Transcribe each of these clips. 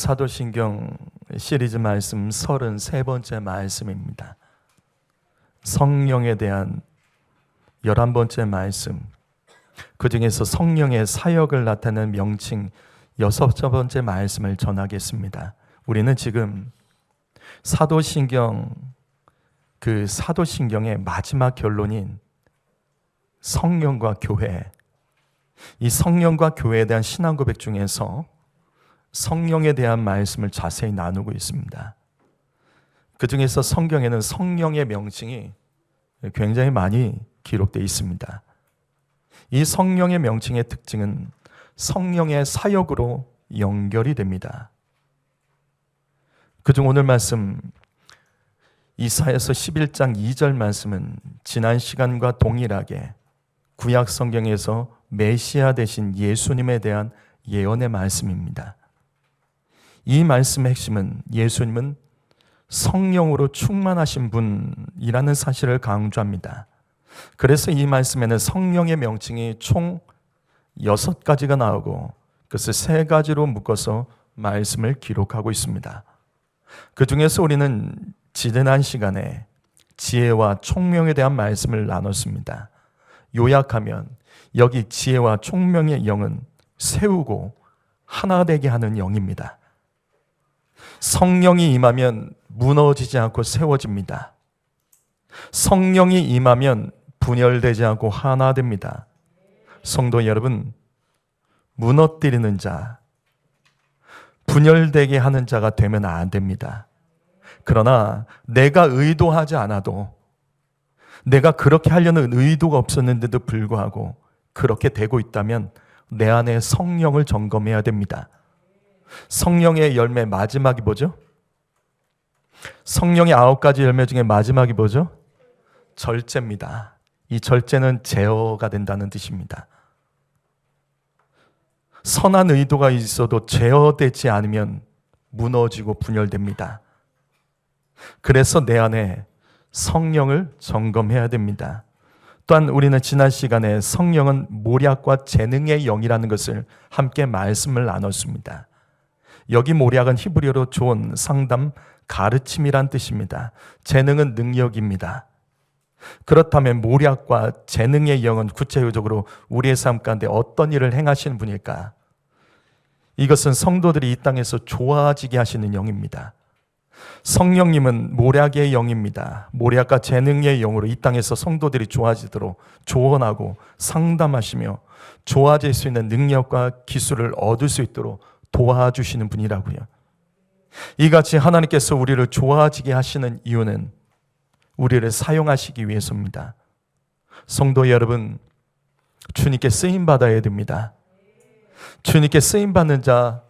사도신경 시리즈 말씀 33번째 말씀입니다. 성령에 대한 11번째 말씀, 그 중에서 성령의 사역을 나타내는 명칭 6번째 말씀을 전하겠습니다. 우리는 지금 사도신경의 마지막 결론인 성령과 교회, 이 성령과 교회에 대한 신앙 고백 중에서 성령에 대한 말씀을 자세히 나누고 있습니다. 그 중에서 성경에는 성령의 명칭이 굉장히 많이 기록되어 있습니다. 이 성령의 명칭의 특징은 성령의 사역으로 연결이 됩니다. 그중 오늘 말씀 이사야서 11장 2절 말씀은 지난 시간과 동일하게 구약 성경에서 메시아 되신 예수님에 대한 예언의 말씀입니다. 이 말씀의 핵심은 예수님은 성령으로 충만하신 분이라는 사실을 강조합니다. 그래서 이 말씀에는 성령의 명칭이 총 6가지가 나오고 그것을 3가지로 묶어서 말씀을 기록하고 있습니다. 그 중에서 우리는 지난 시간에 지혜와 총명에 대한 말씀을 나눴습니다. 요약하면 여기 지혜와 총명의 영은 세우고 하나 되게 하는 영입니다. 성령이 임하면 무너지지 않고 세워집니다. 성령이 임하면 분열되지 않고 하나 됩니다. 성도 여러분, 무너뜨리는 자, 분열되게 하는 자가 되면 안 됩니다. 그러나 내가 의도하지 않아도, 내가 그렇게 하려는 의도가 없었는데도 불구하고 그렇게 되고 있다면 내 안에 성령을 점검해야 됩니다. 성령의 열매 마지막이 뭐죠? 성령의 9가지 열매 중에 마지막이 뭐죠? 절제입니다. 이 절제는 제어가 된다는 뜻입니다. 선한 의도가 있어도 제어되지 않으면 무너지고 분열됩니다. 그래서 내 안에 성령을 점검해야 됩니다. 또한 우리는 지난 시간에 성령은 모략과 재능의 영이라는 것을 함께 말씀을 나눴습니다. 여기 모략은 히브리어로 조언, 상담, 가르침이란 뜻입니다. 재능은 능력입니다. 그렇다면 모략과 재능의 영은 구체적으로 우리의 삶 가운데 어떤 일을 행하시는 분일까? 이것은 성도들이 이 땅에서 좋아지게 하시는 영입니다. 성령님은 모략의 영입니다. 모략과 재능의 영으로 이 땅에서 성도들이 좋아지도록 조언하고 상담하시며 좋아질 수 있는 능력과 기술을 얻을 수 있도록 도와주시는 분이라고요. 이같이 하나님께서 우리를 좋아지게 하시는 이유는 우리를 사용하시기 위해서입니다. 성도 여러분, 주님께 쓰임받아야 됩니다. 주님께 쓰임받는 자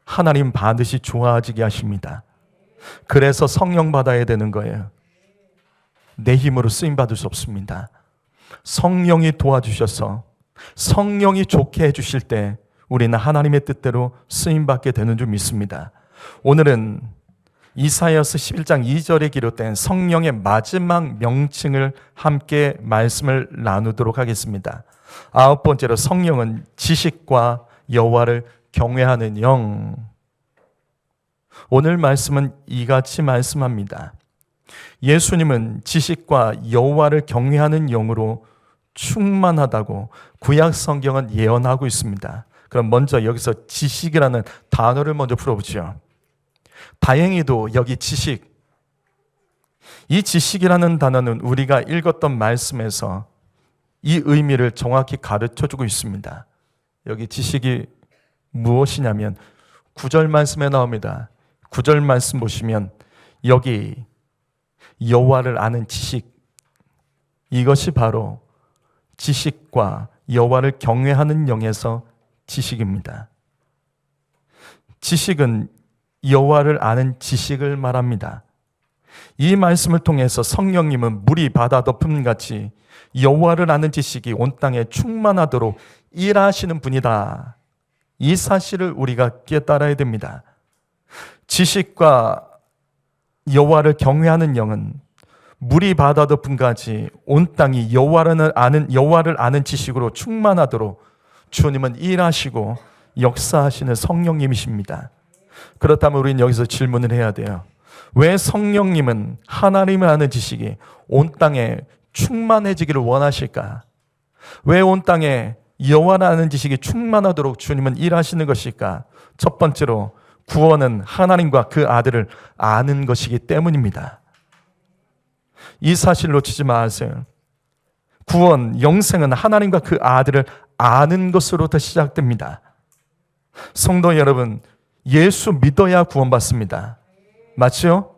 하나님 반드시 좋아지게 하십니다. 그래서 성령 받아야 되는 거예요. 내 힘으로 쓰임받을 수 없습니다. 성령이 도와주셔서 성령이 좋게 해주실 때 우리는 하나님의 뜻대로 쓰임받게 되는 줄 믿습니다. 오늘은 이사야서 11장 2절에 기록된 성령의 마지막 명칭을 함께 말씀을 나누도록 하겠습니다. 9번째로 성령은 지식과 여호와를 경외하는 영. 오늘 말씀은 이같이 말씀합니다. 예수님은 지식과 여호와를 경외하는 영으로 충만하다고 구약 성경은 예언하고 있습니다. 그럼 먼저 여기서 지식이라는 단어를 먼저 풀어보죠. 다행히도 여기 지식, 이 지식이라는 단어는 우리가 읽었던 말씀에서 이 의미를 정확히 가르쳐주고 있습니다. 여기 지식이 무엇이냐면 9절 말씀에 나옵니다. 9절 말씀 보시면 여기 여호와를 아는 지식, 이것이 바로 지식과 여호와를 경외하는 영에서 지식입니다. 지식은 여호와를 아는 지식을 말합니다. 이 말씀을 통해서 성령님은 물이 바다 덮음같이 여호와를 아는 지식이 온 땅에 충만하도록 일하시는 분이다. 이 사실을 우리가 깨달아야 됩니다. 지식과 여호와를 경외하는 영은 물이 바다 덮음같이 온 땅이 여호와를 아는 지식으로 충만하도록 주님은 일하시고 역사하시는 성령님이십니다. 그렇다면 우리는 여기서 질문을 해야 돼요. 왜 성령님은 하나님을 아는 지식이 온 땅에 충만해지기를 원하실까? 왜 온 땅에 여호와를 아는 지식이 충만하도록 주님은 일하시는 것일까? 첫 번째로 구원은 하나님과 그 아들을 아는 것이기 때문입니다. 이 사실 놓치지 마세요. 구원, 영생은 하나님과 그 아들을 아는 것으로부터 시작됩니다. 성도 여러분, 예수 믿어야 구원받습니다. 맞죠?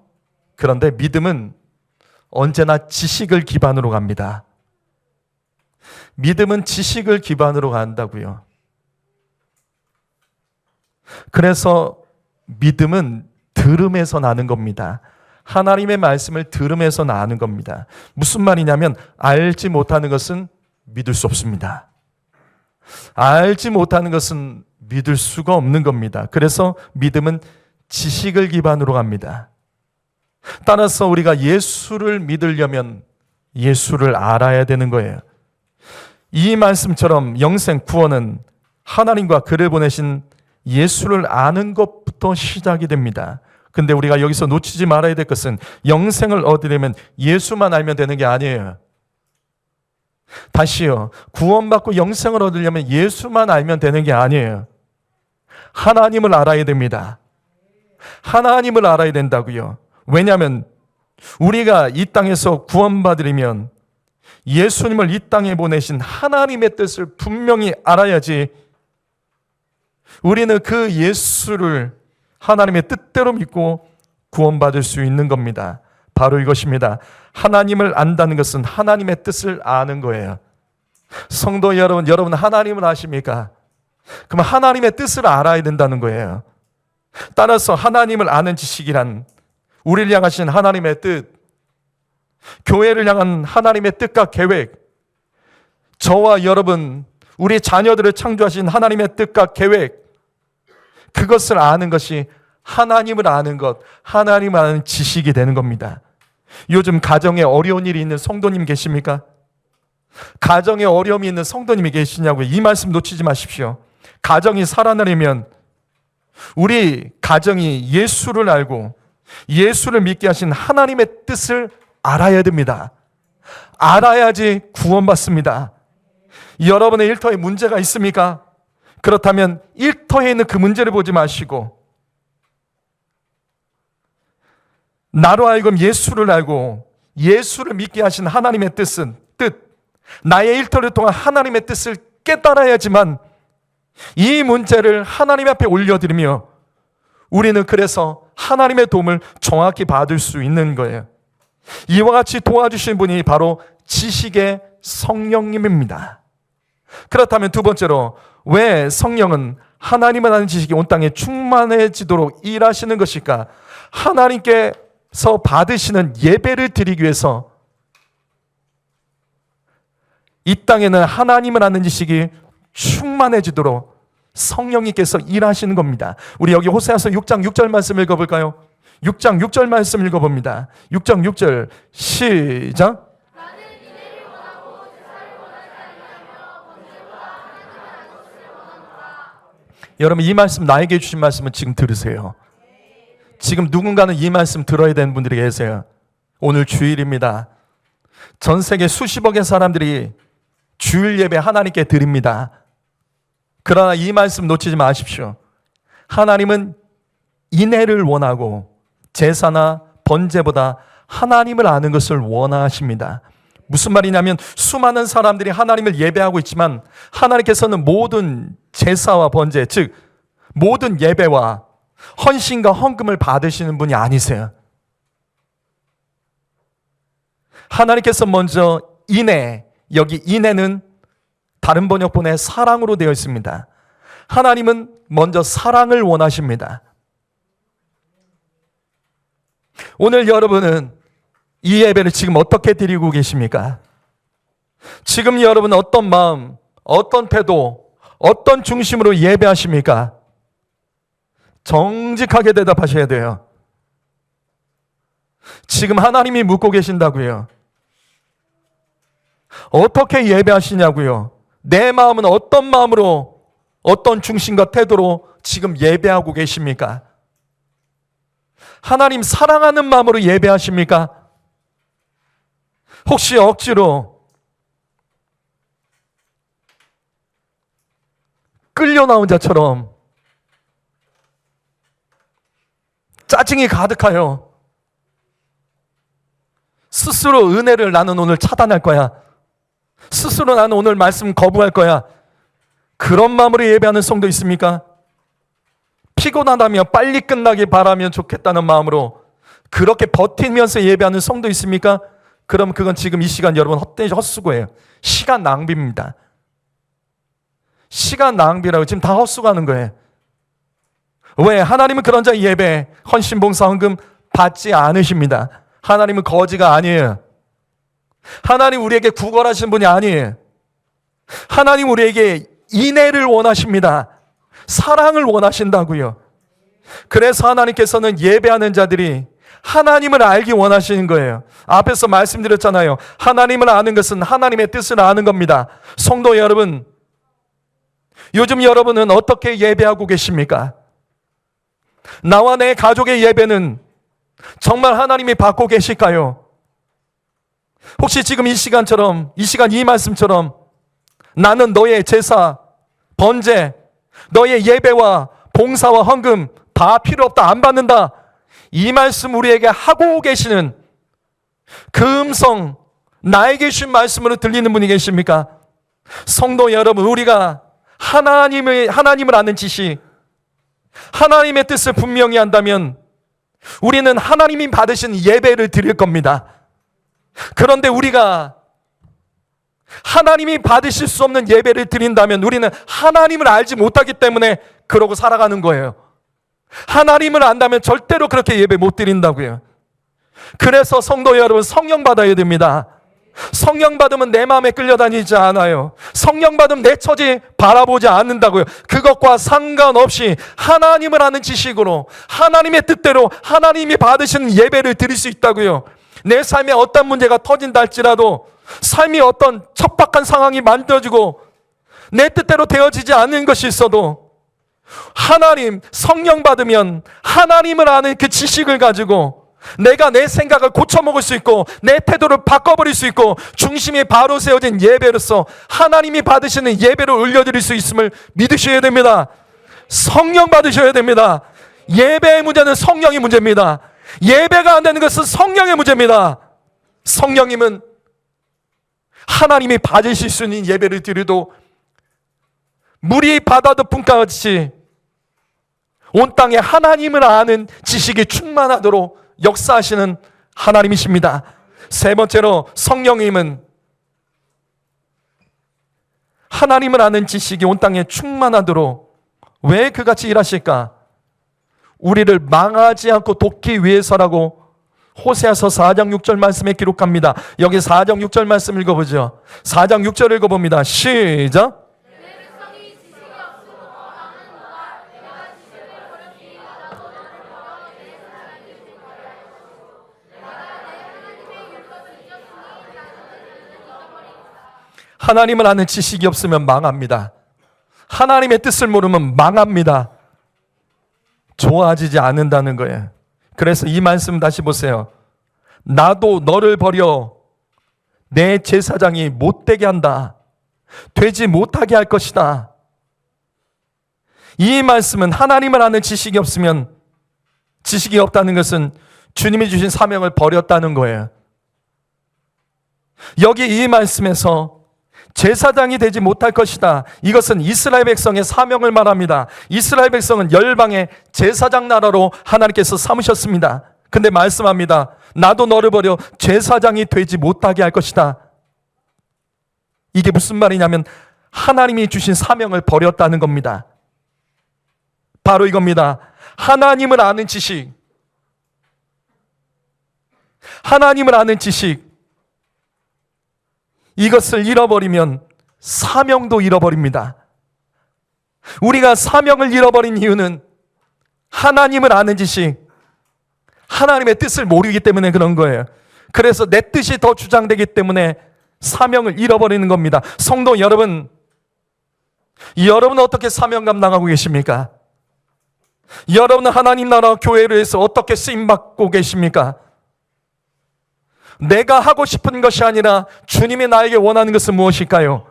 그런데 믿음은 언제나 지식을 기반으로 갑니다. 믿음은 지식을 기반으로 간다고요. 그래서 믿음은 들음에서 나는 겁니다. 하나님의 말씀을 들음에서 나는 겁니다. 무슨 말이냐면 알지 못하는 것은 믿을 수 없습니다. 알지 못하는 것은 믿을 수가 없는 겁니다. 그래서 믿음은 지식을 기반으로 갑니다. 따라서 우리가 예수를 믿으려면 예수를 알아야 되는 거예요. 이 말씀처럼 영생 구원은 하나님과 그를 보내신 예수를 아는 것부터 시작이 됩니다. 근데 우리가 여기서 놓치지 말아야 될 것은 영생을 얻으려면 예수만 알면 되는 게 아니에요. 다시요. 구원받고 영생을 얻으려면 예수만 알면 되는 게 아니에요. 하나님을 알아야 됩니다. 하나님을 알아야 된다고요. 왜냐하면 우리가 이 땅에서 구원받으려면 예수님을 이 땅에 보내신 하나님의 뜻을 분명히 알아야지 우리는 그 예수를 하나님의 뜻대로 믿고 구원받을 수 있는 겁니다. 바로 이것입니다. 하나님을 안다는 것은 하나님의 뜻을 아는 거예요. 성도 여러분, 여러분 하나님을 아십니까? 그럼 하나님의 뜻을 알아야 된다는 거예요. 따라서 하나님을 아는 지식이란 우리를 향하신 하나님의 뜻, 교회를 향한 하나님의 뜻과 계획, 저와 여러분, 우리 자녀들을 창조하신 하나님의 뜻과 계획, 그것을 아는 것이 하나님을 아는 것, 하나님을 아는 지식이 되는 겁니다. 요즘 가정에 어려운 일이 있는 성도님 계십니까? 가정에 어려움이 있는 성도님이 계시냐고요? 이 말씀 놓치지 마십시오. 가정이 살아나려면 우리 가정이 예수를 알고 예수를 믿게 하신 하나님의 뜻을 알아야 됩니다. 알아야지 구원받습니다. 여러분의 일터에 문제가 있습니까? 그렇다면 일터에 있는 그 문제를 보지 마시고 나로 하여금 예수를 알고 예수를 믿게 하신 하나님의 뜻, 나의 일터를 통한 하나님의 뜻을 깨달아야지만 이 문제를 하나님 앞에 올려드리며 우리는 그래서 하나님의 도움을 정확히 받을 수 있는 거예요. 이와 같이 도와주신 분이 바로 지식의 성령님입니다. 그렇다면 두 번째로 왜 성령은 하나님을 아는 지식이 온 땅에 충만해지도록 일하시는 것일까? 하나님께서 받으시는 예배를 드리기 위해서 이 땅에는 하나님을 아는 지식이 충만해지도록 성령님께서 일하시는 겁니다. 우리 여기 호세아서 6장 6절 말씀 읽어볼까요? 6장 6절 말씀 읽어봅니다. 6장 6절 시작. 여러분 이 말씀 나에게 주신 말씀은 지금 들으세요. 지금 누군가는 이 말씀 들어야 되는 분들이 계세요. 오늘 주일입니다. 전 세계 수십억의 사람들이 주일 예배 하나님께 드립니다. 그러나 이 말씀 놓치지 마십시오. 하나님은 인애를 원하고 제사나 번제보다 하나님을 아는 것을 원하십니다. 무슨 말이냐면 수많은 사람들이 하나님을 예배하고 있지만 하나님께서는 모든 제사와 번제, 즉 모든 예배와 헌신과 헌금을 받으시는 분이 아니세요. 하나님께서 먼저 인애, 여기 인애는 다른 번역본에 사랑으로 되어 있습니다. 하나님은 먼저 사랑을 원하십니다. 오늘 여러분은 이 예배를 지금 어떻게 드리고 계십니까? 지금 여러분은 어떤 마음, 어떤 태도, 어떤 중심으로 예배하십니까? 정직하게 대답하셔야 돼요. 지금 하나님이 묻고 계신다고요. 어떻게 예배하시냐고요. 내 마음은 어떤 마음으로, 어떤 중심과 태도로 지금 예배하고 계십니까? 하나님 사랑하는 마음으로 예배하십니까? 혹시 억지로 끌려 나온 자처럼 짜증이 가득하여 스스로 은혜를 나는 오늘 차단할 거야, 스스로 나는 오늘 말씀 거부할 거야, 그런 마음으로 예배하는 성도 있습니까? 피곤하다며 빨리 끝나길 바라면 좋겠다는 마음으로 그렇게 버티면서 예배하는 성도 있습니까? 그럼 그건 지금 이 시간 여러분 헛수고예요. 시간 낭비입니다. 시간 낭비라고 지금 다 헛수고하는 거예요. 왜? 하나님은 그런 자 예배, 헌신, 봉사, 헌금 받지 않으십니다. 하나님은 거지가 아니에요. 하나님 우리에게 구걸하신 분이 아니에요. 하나님 우리에게 인애를 원하십니다. 사랑을 원하신다고요. 그래서 하나님께서는 예배하는 자들이 하나님을 알기 원하시는 거예요. 앞에서 말씀드렸잖아요. 하나님을 아는 것은 하나님의 뜻을 아는 겁니다. 성도 여러분, 요즘 여러분은 어떻게 예배하고 계십니까? 나와 내 가족의 예배는 정말 하나님이 받고 계실까요? 혹시 지금 이 시간처럼, 이 시간 이 말씀처럼 나는 너의 제사, 번제, 너의 예배와 봉사와 헌금 다 필요 없다, 안 받는다, 이 말씀 우리에게 하고 계시는 그 음성, 나에게 주신 말씀으로 들리는 분이 계십니까? 성도 여러분, 우리가 하나님을 아는 지식, 하나님의 뜻을 분명히 한다면 우리는 하나님이 받으신 예배를 드릴 겁니다. 그런데 우리가 하나님이 받으실 수 없는 예배를 드린다면 우리는 하나님을 알지 못하기 때문에 그러고 살아가는 거예요. 하나님을 안다면 절대로 그렇게 예배 못 드린다고요. 그래서 성도 여러분, 성령 받아야 됩니다. 성령 받으면 내 마음에 끌려다니지 않아요. 성령 받으면 내 처지 바라보지 않는다고요. 그것과 상관없이 하나님을 아는 지식으로 하나님의 뜻대로 하나님이 받으시는 예배를 드릴 수 있다고요. 내 삶에 어떤 문제가 터진다 할지라도, 삶이 어떤 척박한 상황이 만들어지고 내 뜻대로 되어지지 않는 것이 있어도 하나님, 성령 받으면 하나님을 아는 그 지식을 가지고 내가 내 생각을 고쳐먹을 수 있고 내 태도를 바꿔버릴 수 있고 중심이 바로 세워진 예배로서 하나님이 받으시는 예배를 올려드릴 수 있음을 믿으셔야 됩니다. 성령 받으셔야 됩니다. 예배의 문제는 성령이 문제입니다. 예배가 안 되는 것은 성령의 문제입니다. 성령님은 하나님이 받으실 수 있는 예배를 드려도 물이 바다 덮음과 같이 온 땅에 하나님을 아는 지식이 충만하도록 역사하시는 하나님이십니다. 세 번째로, 성령님은 하나님을 아는 지식이 온 땅에 충만하도록 왜 그같이 일하실까? 우리를 망하지 않고 돕기 위해서라고 호세아서 4장 6절 말씀에 기록합니다. 여기 4장 6절 말씀 읽어보죠. 4장 6절 읽어봅니다. 시작. 하나님을 아는 지식이 없으면 망합니다. 하나님의 뜻을 모르면 망합니다. 좋아지지 않는다는 거예요. 그래서 이 말씀 다시 보세요. 나도 너를 버려 내 제사장이 못되게 한다. 되지 못하게 할 것이다. 이 말씀은 하나님을 아는 지식이 없으면, 지식이 없다는 것은 주님이 주신 사명을 버렸다는 거예요. 여기 이 말씀에서 제사장이 되지 못할 것이다. 이것은 이스라엘 백성의 사명을 말합니다. 이스라엘 백성은 열방의 제사장 나라로 하나님께서 삼으셨습니다. 근데 말씀합니다. 나도 너를 버려 제사장이 되지 못하게 할 것이다. 이게 무슨 말이냐면 하나님이 주신 사명을 버렸다는 겁니다. 바로 이겁니다. 하나님을 아는 지식. 하나님을 아는 지식. 이것을 잃어버리면 사명도 잃어버립니다. 우리가 사명을 잃어버린 이유는 하나님을 아는 지식, 하나님의 뜻을 모르기 때문에 그런 거예요. 그래서 내 뜻이 더 주장되기 때문에 사명을 잃어버리는 겁니다. 성도 여러분, 여러분은 어떻게 사명 감당하고 계십니까? 여러분은 하나님 나라 교회를 위해서 어떻게 쓰임받고 계십니까? 내가 하고 싶은 것이 아니라 주님이 나에게 원하는 것은 무엇일까요?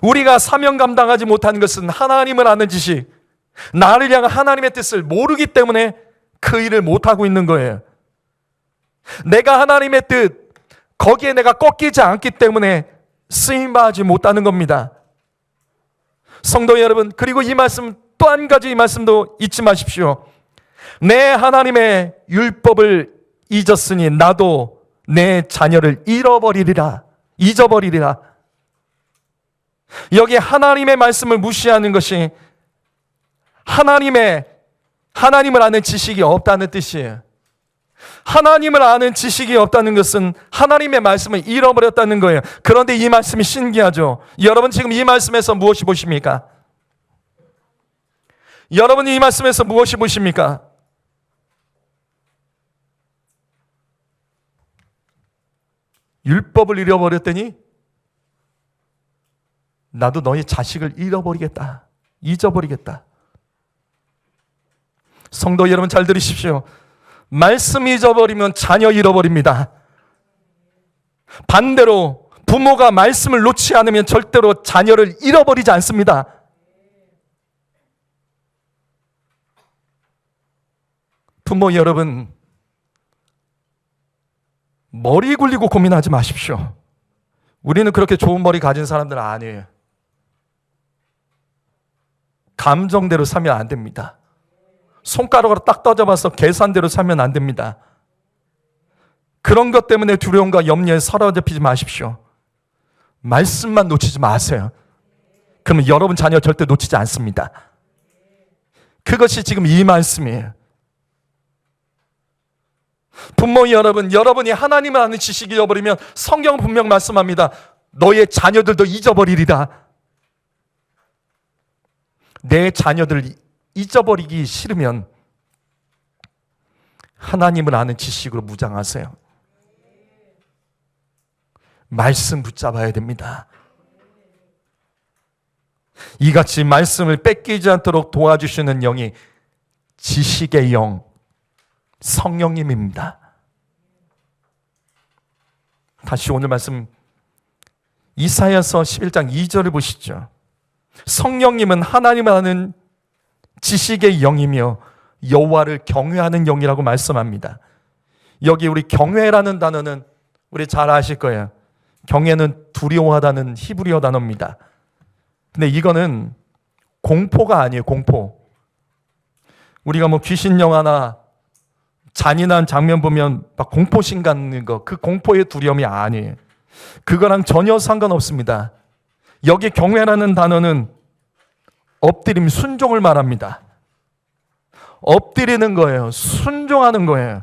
우리가 사명 감당하지 못하는 것은 하나님을 아는 지식, 나를 향한 하나님의 뜻을 모르기 때문에 그 일을 못하고 있는 거예요. 내가 하나님의 뜻, 거기에 내가 꺾이지 않기 때문에 쓰임받지 못하는 겁니다. 성도 여러분, 그리고 이 말씀, 또 한 가지 이 말씀도 잊지 마십시오. 내 하나님의 율법을 잊었으니 나도 내 자녀를 잃어버리리라, 잊어버리리라. 여기 하나님의 말씀을 무시하는 것이 하나님을 아는 지식이 없다는 뜻이에요. 하나님을 아는 지식이 없다는 것은 하나님의 말씀을 잃어버렸다는 거예요. 그런데 이 말씀이 신기하죠. 여러분 지금 이 말씀에서 무엇이 보십니까? 여러분이 이 말씀에서 무엇이 보십니까? 율법을 잃어버렸더니 나도 너희 자식을 잃어버리겠다, 잊어버리겠다. 성도 여러분 잘 들으십시오. 말씀 잊어버리면 자녀 잃어버립니다. 반대로 부모가 말씀을 놓지 않으면 절대로 자녀를 잃어버리지 않습니다. 부모 여러분, 머리 굴리고 고민하지 마십시오. 우리는 그렇게 좋은 머리 가진 사람들은 아니에요. 감정대로 살면 안 됩니다. 손가락으로 딱 떠잡아서 계산대로 살면 안 됩니다. 그런 것 때문에 두려움과 염려에 사로잡히지 마십시오. 말씀만 놓치지 마세요. 그러면 여러분 자녀 절대 놓치지 않습니다. 그것이 지금 이 말씀이에요. 부모 여러분, 여러분이 하나님을 아는 지식이 잃어버리면 성경 분명 말씀합니다. 너의 자녀들도 잊어버리리라. 내 자녀들 잊어버리기 싫으면 하나님을 아는 지식으로 무장하세요. 말씀 붙잡아야 됩니다. 이같이 말씀을 뺏기지 않도록 도와주시는 영이 지식의 영, 성령님입니다. 다시 오늘 말씀 이사야서 11장 2절을 보시죠. 성령님은 하나님을 아는 지식의 영이며 여호와를 경외하는 영이라고 말씀합니다. 여기 우리 경외라는 단어는 우리 잘 아실 거예요. 경외는 두려워하다는 히브리어 단어입니다. 근데 이거는 공포가 아니에요. 공포. 우리가 뭐 귀신 영화나 잔인한 장면 보면 막 공포심 갖는 거, 그 공포의 두려움이 아니에요. 그거랑 전혀 상관없습니다. 여기 경외라는 단어는 엎드림, 순종을 말합니다. 엎드리는 거예요. 순종하는 거예요.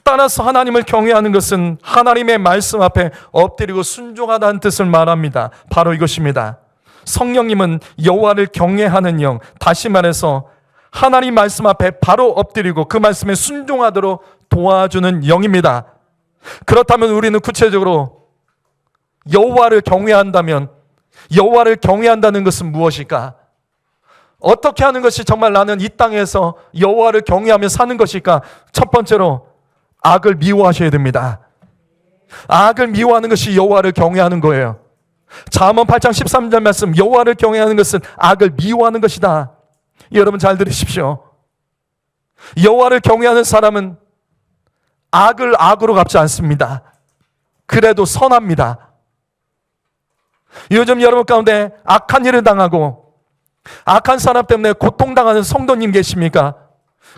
따라서 하나님을 경외하는 것은 하나님의 말씀 앞에 엎드리고 순종하다는 뜻을 말합니다. 바로 이것입니다. 성령님은 여호와를 경외하는 영, 다시 말해서 하나님 말씀 앞에 바로 엎드리고 그 말씀에 순종하도록 도와주는 영입니다. 그렇다면 우리는 구체적으로 여호와를 경외한다면, 여호와를 경외한다는 것은 무엇일까? 어떻게 하는 것이 정말 나는 이 땅에서 여호와를 경외하며 사는 것일까? 첫 번째로 악을 미워하셔야 됩니다. 악을 미워하는 것이 여호와를 경외하는 거예요. 잠언 8장 13절 말씀, 여호와를 경외하는 것은 악을 미워하는 것이다. 여러분 잘 들으십시오. 여호와를 경외하는 사람은 악을 악으로 갚지 않습니다. 그래도 선합니다. 요즘 여러분 가운데 악한 일을 당하고 악한 사람 때문에 고통당하는 성도님 계십니까?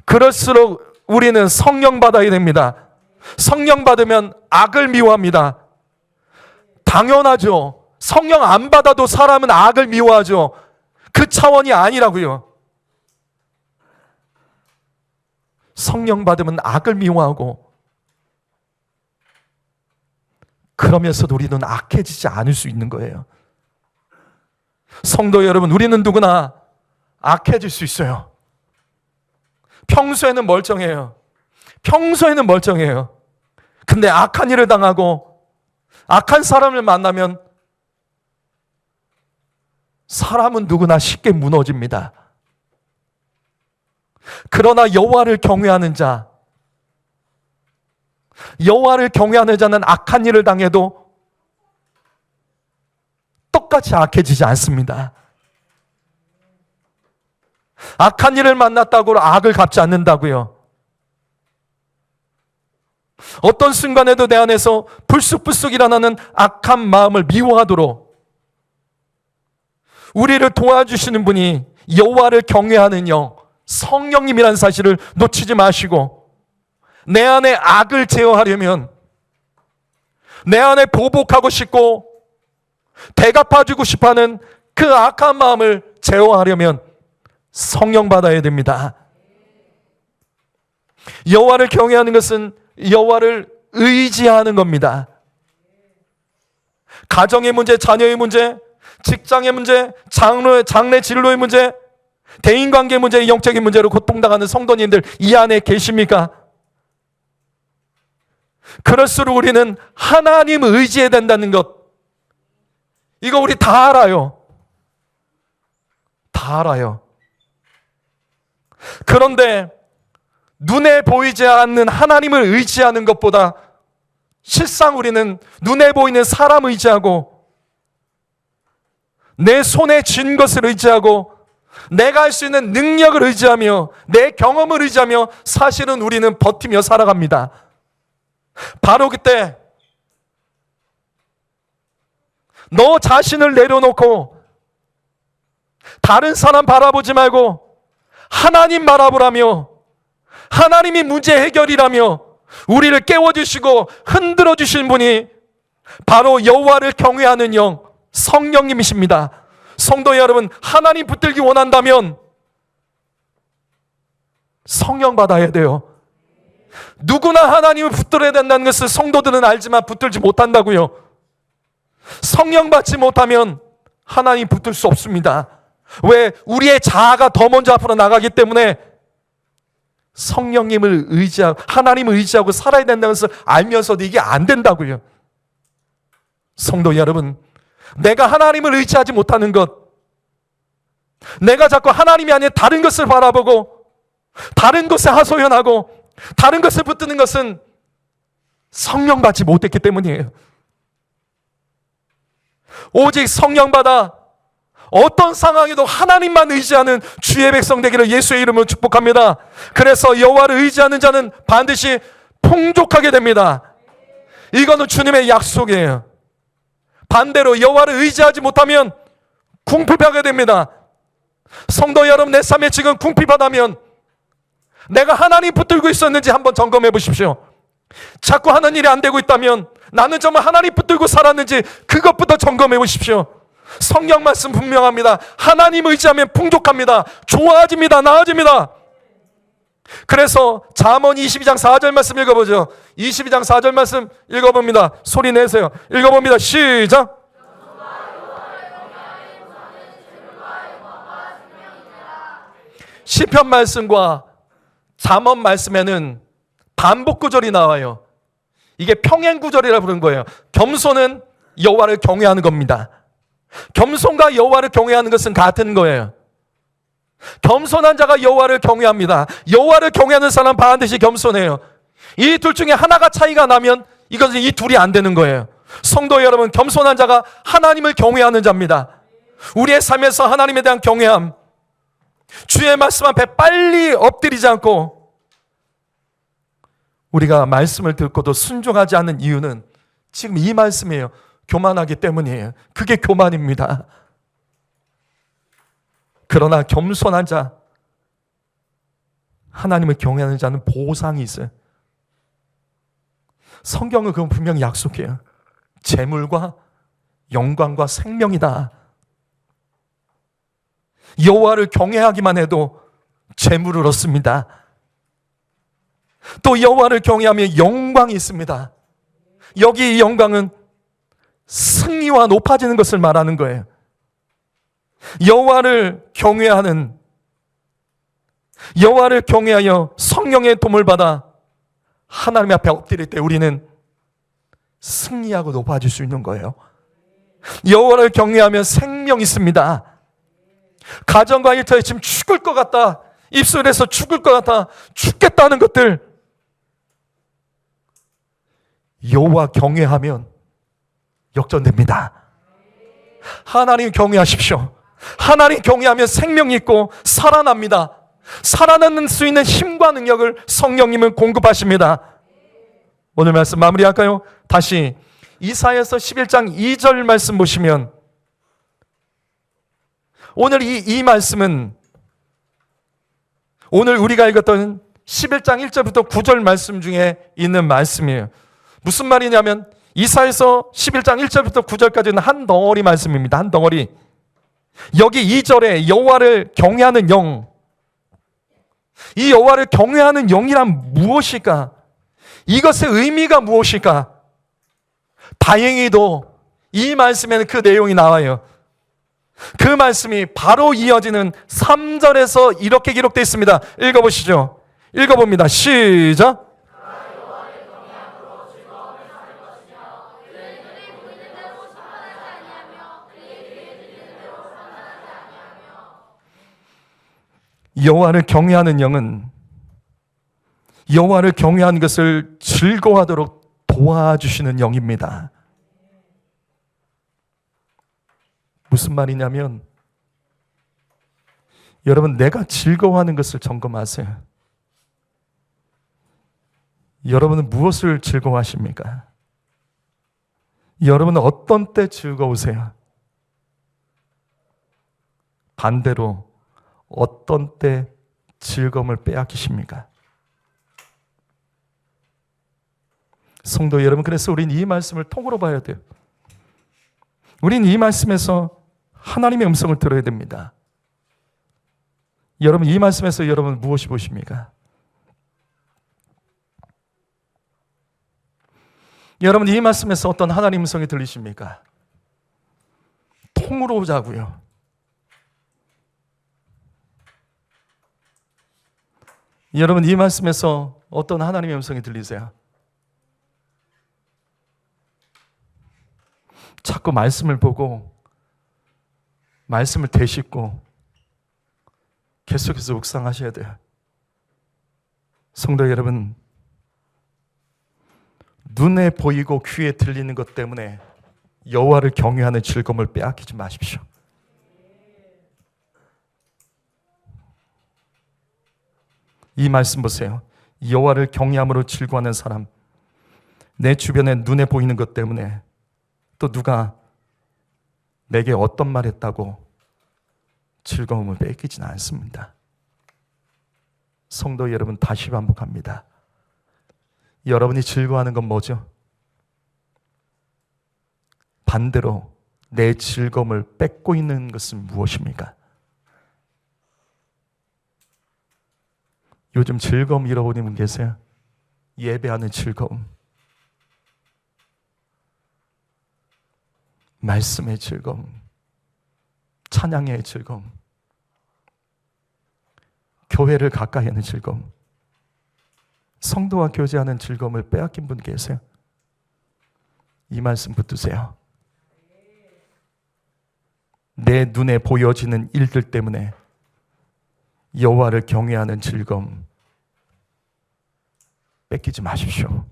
그럴수록 우리는 성령 받아야 됩니다. 성령 받으면 악을 미워합니다. 당연하죠. 성령 안 받아도 사람은 악을 미워하죠. 그 차원이 아니라고요. 성령 받으면 악을 미워하고, 그러면서도 우리는 악해지지 않을 수 있는 거예요. 성도 여러분, 우리는 누구나 악해질 수 있어요. 평소에는 멀쩡해요. 평소에는 멀쩡해요. 근데 악한 일을 당하고 악한 사람을 만나면 사람은 누구나 쉽게 무너집니다. 그러나 여호와를 경외하는 자, 여호와를 경외하는 자는 악한 일을 당해도 똑같이 악해지지 않습니다. 악한 일을 만났다고 악을 갚지 않는다고요. 어떤 순간에도 내 안에서 불쑥불쑥 일어나는 악한 마음을 미워하도록 우리를 도와주시는 분이 여호와를 경외하는 영, 성령님이라는 사실을 놓치지 마시고, 내 안에 악을 제어하려면, 내 안에 보복하고 싶고 대갚아주고 싶어하는 그 악한 마음을 제어하려면 성령 받아야 됩니다. 여호와를 경외하는 것은 여호와를 의지하는 겁니다. 가정의 문제, 자녀의 문제, 직장의 문제, 장래 진로의 문제, 대인관계 문제, 영적인 문제로 고통당하는 성도님들 이 안에 계십니까? 그럴수록 우리는 하나님을 의지해야 된다는 것, 이거 우리 다 알아요. 다 알아요. 그런데 눈에 보이지 않는 하나님을 의지하는 것보다 실상 우리는 눈에 보이는 사람 의지하고 내 손에 쥔 것을 의지하고 내가 할 수 있는 능력을 의지하며 내 경험을 의지하며 사실은 우리는 버티며 살아갑니다. 바로 그때 너 자신을 내려놓고 다른 사람 바라보지 말고 하나님 바라보라며, 하나님이 문제 해결이라며 우리를 깨워주시고 흔들어 주신 분이 바로 여호와를 경외하는 영, 성령님이십니다. 성도 여러분, 하나님 붙들기 원한다면 성령 받아야 돼요. 누구나 하나님을 붙들어야 된다는 것을 성도들은 알지만 붙들지 못한다고요. 성령 받지 못하면 하나님 붙들 수 없습니다. 왜? 우리의 자아가 더 먼저 앞으로 나가기 때문에 성령님을 의지하고 하나님을 의지하고 살아야 된다는 것을 알면서도 이게 안 된다고요. 성도 여러분, 내가 하나님을 의지하지 못하는 것, 내가 자꾸 하나님이 아닌 다른 것을 바라보고 다른 것에 하소연하고 다른 것을 붙드는 것은 성령 받지 못했기 때문이에요. 오직 성령 받아 어떤 상황에도 하나님만 의지하는 주의 백성 되기를 예수의 이름으로 축복합니다. 그래서 여호와를 의지하는 자는 반드시 풍족하게 됩니다. 이거는 주님의 약속이에요. 반대로 여호와를 의지하지 못하면 궁핍하게 됩니다. 성도 여러분, 내 삶에 지금 궁핍하다면 내가 하나님 붙들고 있었는지 한번 점검해 보십시오. 자꾸 하는 일이 안 되고 있다면 나는 정말 하나님 붙들고 살았는지 그것부터 점검해 보십시오. 성경 말씀 분명합니다. 하나님 의지하면 풍족합니다. 좋아집니다. 나아집니다. 그래서 잠언 22장 4절 말씀 읽어보죠. 22장 4절 말씀 읽어봅니다. 소리 내세요. 읽어봅니다. 시작. 시편 말씀과 잠언 말씀에는 반복 구절이 나와요. 이게 평행 구절이라 부르는 거예요. 겸손은 여호와를 경외하는 겁니다. 겸손과 여호와를 경외하는 것은 같은 거예요. 겸손한 자가 여호와를 경외합니다. 여호와를 경외하는 사람 반드시 겸손해요. 이 둘 중에 하나가 차이가 나면 이것은 이 둘이 안 되는 거예요. 성도 여러분, 겸손한 자가 하나님을 경외하는 자입니다. 우리의 삶에서 하나님에 대한 경외함, 주의 말씀 앞에 빨리 엎드리지 않고 우리가 말씀을 듣고도 순종하지 않는 이유는 지금 이 말씀이에요. 교만하기 때문이에요. 그게 교만입니다. 그러나 겸손한 자, 하나님을 경외하는 자는 보상이 있어요. 성경은 그건 분명히 약속해요. 재물과 영광과 생명이다. 여호와를 경외하기만 해도 재물을 얻습니다. 또 여호와를 경외하면 영광이 있습니다. 여기 이 영광은 승리와 높아지는 것을 말하는 거예요. 여호와를 경외하여 성령의 도움을 받아 하나님 앞에 엎드릴 때 우리는 승리하고 높아질 수 있는 거예요. 여호와를 경외하면 생명이 있습니다. 가정과 일터에 지금 죽을 것 같다, 입술에서 죽을 것 같아, 죽겠다는 것들, 여호와 경외하면 역전됩니다. 하나님 경외하십시오. 하나님 경외하면 생명이 있고 살아납니다. 살아나는 수 있는 힘과 능력을 성령님은 공급하십니다. 오늘 말씀 마무리할까요? 다시 이사야서 11장 2절 말씀 보시면, 오늘 이 말씀은 오늘 우리가 읽었던 11장 1절부터 9절 말씀 중에 있는 말씀이에요. 무슨 말이냐면 이사야서 11장 1절부터 9절까지는 한 덩어리 말씀입니다. 한 덩어리. 여기 2절에 여호와를 경외하는 영, 이 여호와를 경외하는 영이란 무엇일까? 이것의 의미가 무엇일까? 다행히도 이 말씀에는 그 내용이 나와요. 그 말씀이 바로 이어지는 3절에서 이렇게 기록되어 있습니다. 읽어보시죠. 읽어봅니다. 시작. 여호와를 경외하는 영은 여호와를 경외하는 것을 즐거워하도록 도와주시는 영입니다. 무슨 말이냐면, 여러분, 내가 즐거워하는 것을 점검하세요. 여러분은 무엇을 즐거워하십니까? 여러분은 어떤 때 즐거우세요? 반대로 어떤 때 즐거움을 빼앗기십니까? 성도 여러분, 그래서 우리는 이 말씀을 통으로 봐야 돼요. 우리는 이 말씀에서 하나님의 음성을 들어야 됩니다. 여러분, 이 말씀에서 여러분 무엇이 보십니까? 여러분, 이 말씀에서 어떤 하나님의 음성이 들리십니까? 통으로 보자고요. 여러분, 이 말씀에서 어떤 하나님의 음성이 들리세요? 자꾸 말씀을 보고 말씀을 되씹고 계속해서 묵상하셔야 돼요. 성도 여러분, 눈에 보이고 귀에 들리는 것 때문에 여호와를 경외하는 즐거움을 빼앗기지 마십시오. 이 말씀 보세요. 여호와를 경외함으로 즐거워하는 사람, 내 주변에 눈에 보이는 것 때문에 또 누가 내게 어떤 말 했다고 즐거움을 뺏기지는 않습니다. 성도 여러분, 다시 반복합니다. 여러분이 즐거워하는 건 뭐죠? 반대로 내 즐거움을 뺏고 있는 것은 무엇입니까? 요즘 즐거움 잃어버린 분 계세요? 예배하는 즐거움, 말씀의 즐거움, 찬양의 즐거움, 교회를 가까이 하는 즐거움, 성도와 교제하는 즐거움을 빼앗긴 분 계세요? 이 말씀 붙드세요. 내 눈에 보여지는 일들 때문에 여호와를 경외하는 즐거움 뺏기지 마십시오.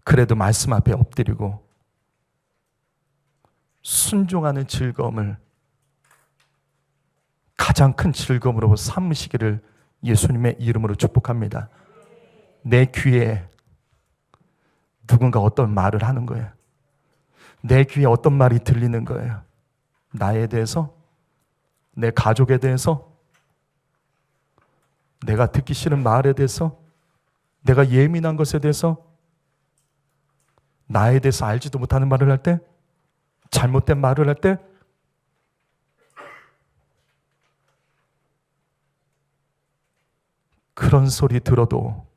그래도 말씀 앞에 엎드리고 순종하는 즐거움을 가장 큰 즐거움으로 삼으시기를 예수님의 이름으로 축복합니다. 내 귀에 누군가 어떤 말을 하는 거예요. 내 귀에 어떤 말이 들리는 거예요. 나에 대해서, 내 가족에 대해서, 내가 듣기 싫은 말에 대해서, 내가 예민한 것에 대해서, 나에 대해서 알지도 못하는 말을 할 때, 잘못된 말을 할 때, 그런 소리 들어도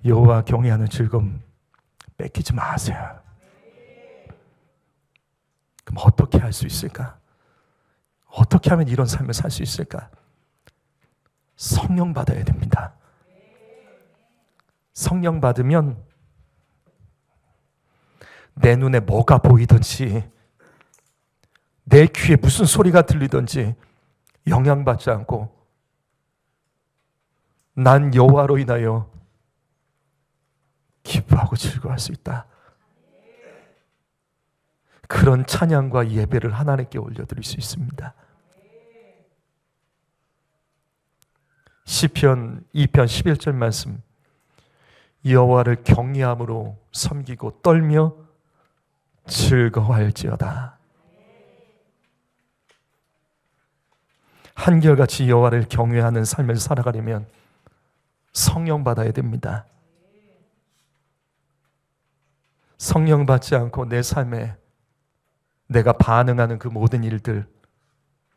여호와 경외하는 즐거움 뺏기지 마세요. 그럼 어떻게 할 수 있을까? 어떻게 하면 이런 삶을 살 수 있을까? 성령 받아야 됩니다. 성령 받으면 내 눈에 뭐가 보이든지 내 귀에 무슨 소리가 들리든지 영향받지 않고 난 여호와로 인하여 기뻐하고 즐거워할 수 있다. 그런 찬양과 예배를 하나님께 올려드릴 수 있습니다. 시편 2편 11절 말씀, 여호와를 경외함으로 섬기고 떨며 즐거워할지어다. 한결같이 여호와를 경외하는 삶을 살아가려면 성령 받아야 됩니다. 성령 받지 않고 내 삶에 내가 반응하는 그 모든 일들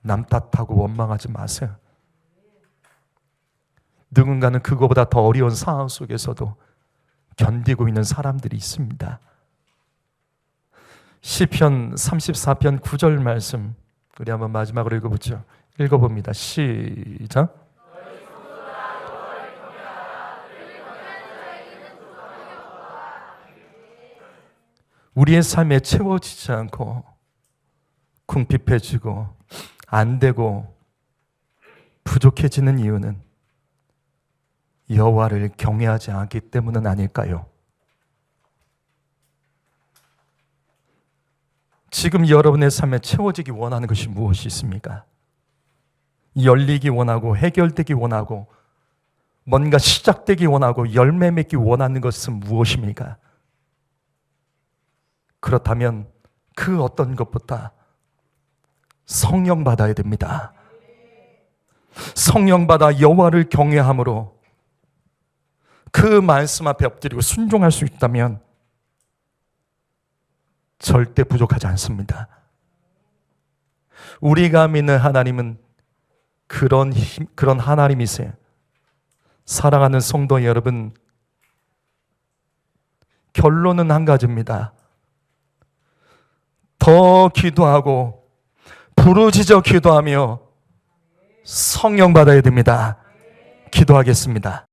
남 탓하고 원망하지 마세요. 누군가는 그거보다 더 어려운 상황 속에서도 견디고 있는 사람들이 있습니다. 시편 34편 9절 말씀 우리 한번 마지막으로 읽어보죠. 읽어봅니다. 시작. 우리의 삶에 채워지지 않고 궁핍해지고 안 되고 부족해지는 이유는 여호와를 경외하지 않기 때문은 아닐까요? 지금 여러분의 삶에 채워지기 원하는 것이 무엇이 있습니까? 열리기 원하고 해결되기 원하고 뭔가 시작되기 원하고 열매 맺기 원하는 것은 무엇입니까? 그렇다면 그 어떤 것보다 성령 받아야 됩니다. 성령 받아 여호와를 경외함으로 그 말씀 앞에 엎드리고 순종할 수 있다면 절대 부족하지 않습니다. 우리가 믿는 하나님은 그런 하나님이세요. 사랑하는 성도 여러분, 결론은 한 가지입니다. 더 기도하고 부르짖어 기도하며 성령 받아야 됩니다. 기도하겠습니다.